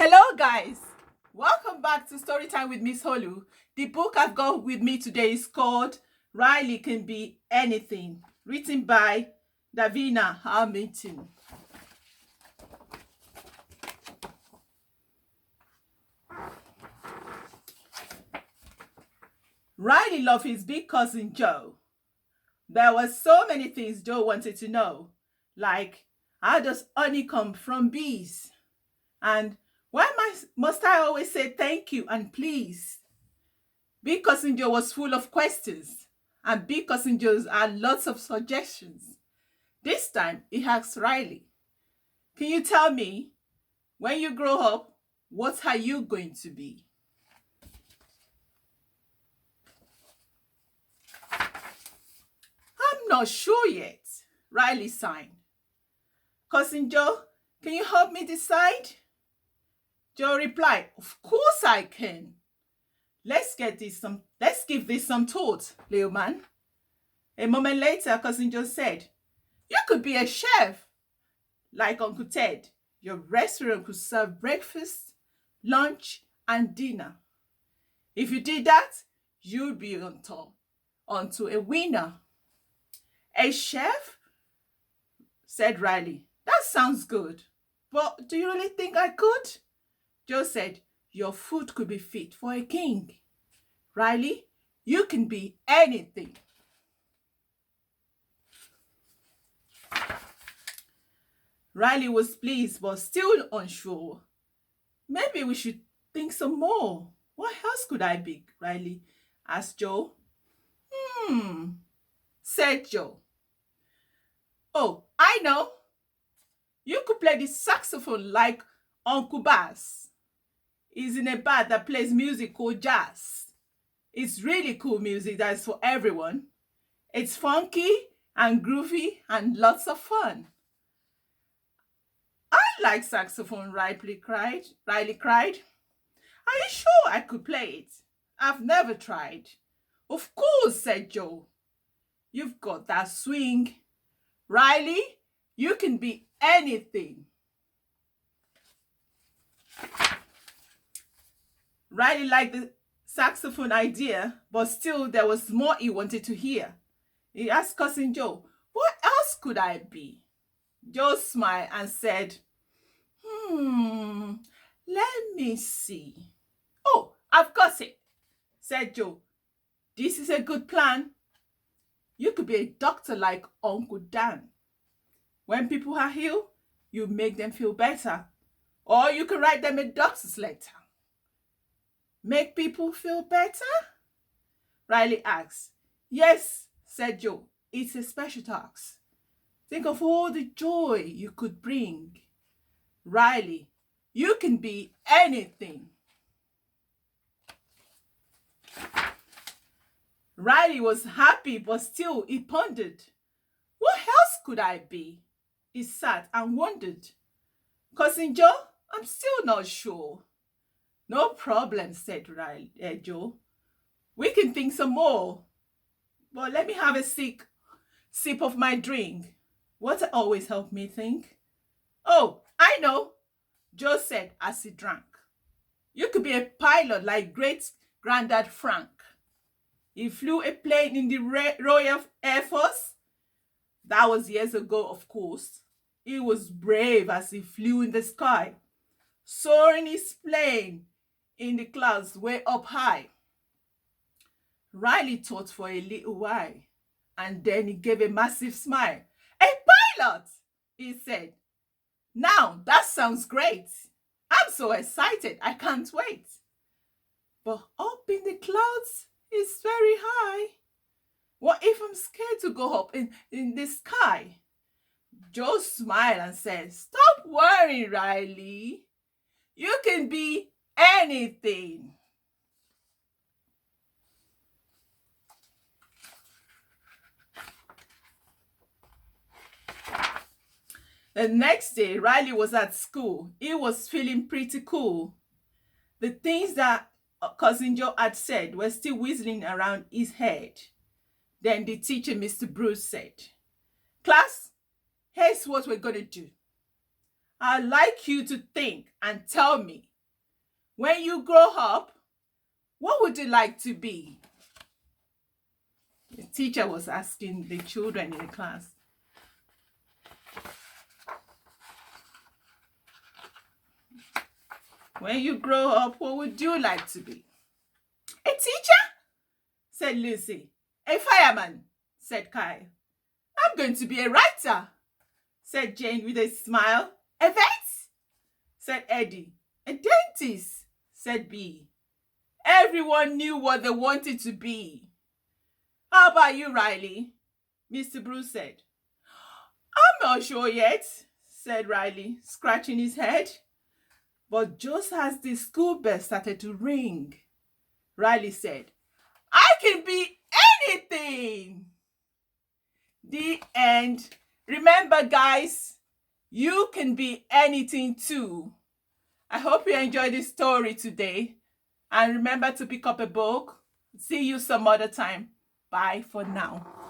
Hello guys, welcome back to Storytime with Miss Holu. The book I've got with me today is called Riley Can Be Anything, written by Davina Hamilton. Riley loved his big cousin Joe. There were so many things Joe wanted to know, like how does honey come from bees? And why must I always say thank you and please? Big Cousin Joe was full of questions, and Big Cousin Joe had lots of suggestions. This time, he asked Riley, can you tell me, when you grow up, what are you going to be? I'm not sure yet, Riley sighed. Cousin Joe, can you help me decide? Joe replied, of course I can. Let's give this some thought, little man. A moment later, Cousin Joe said, you could be a chef, like Uncle Ted. Your restaurant could serve breakfast, lunch, and dinner. If you did that, you'd be onto a winner. A chef? Said Riley. That sounds good. But do you really think I could? Joe said, your food could be fit for a king. Riley, you can be anything. Riley was pleased but still unsure. Maybe we should think some more. What else could I be? Riley asked Joe. Said Joe. Oh, I know. You could play the saxophone like Uncle Bass. He's in a band that plays music called jazz. It's really cool music that is for everyone. It's funky and groovy and lots of fun. I like saxophone, Riley cried. Are you sure I could play it? I've never tried. Of course, said Joe. You've got that swing. Riley, you can be anything. Riley liked the saxophone idea, but still there was more he wanted to hear. He asked Cousin Joe, what else could I be? Joe smiled and said, let me see. Oh, I've got it, said Joe. This is a good plan. You could be a doctor like Uncle Dan. When people are ill, you make them feel better. Or you can write them a doctor's letter. Make people feel better? Riley asked. Yes, said Joe. It's a special task. Think of all the joy you could bring. Riley, you can be anything. Riley was happy, but still he pondered. What else could I be? He sat and wondered. Cousin Joe, I'm still not sure. No problem, said Joe. We can think some more. But let me have a sip of my drink. Water always helps me think. Oh, I know, Joe said as he drank. You could be a pilot like great granddad Frank. He flew a plane in the Royal Air Force. That was years ago, of course. He was brave as he flew in the sky, soaring his plane in the clouds way up high. Riley thought for a little while, and then he gave a massive smile. A pilot, he said. Now, that sounds great. I'm so excited, I can't wait. But up in the clouds is very high. What if I'm scared to go up in the sky? Joe smiled and said, stop worrying, Riley. You can be anything. The next day, Riley was at school. He was feeling pretty cool. The things that Cousin Joe had said were still whistling around his head. Then the teacher, Mr. Bruce, said, class, here's what we're going to do. I'd like you to think and tell me when you grow up, what would you like to be? The teacher was asking the children in the class. When you grow up, what would you like to be? A teacher? Said Lucy. A fireman? Said Kyle. I'm going to be a writer, said Jane with a smile. A vet? Said Eddie. A dentist? Said Bee. Everyone knew what they wanted to be. How about you, Riley? Mr. Bruce said. I'm not sure yet, said Riley, scratching his head. But just as the school bell started to ring, Riley said, I can be anything. The end. Remember, guys, you can be anything too. I hope you enjoyed this story today. And remember to pick up a book. See you some other time. Bye for now.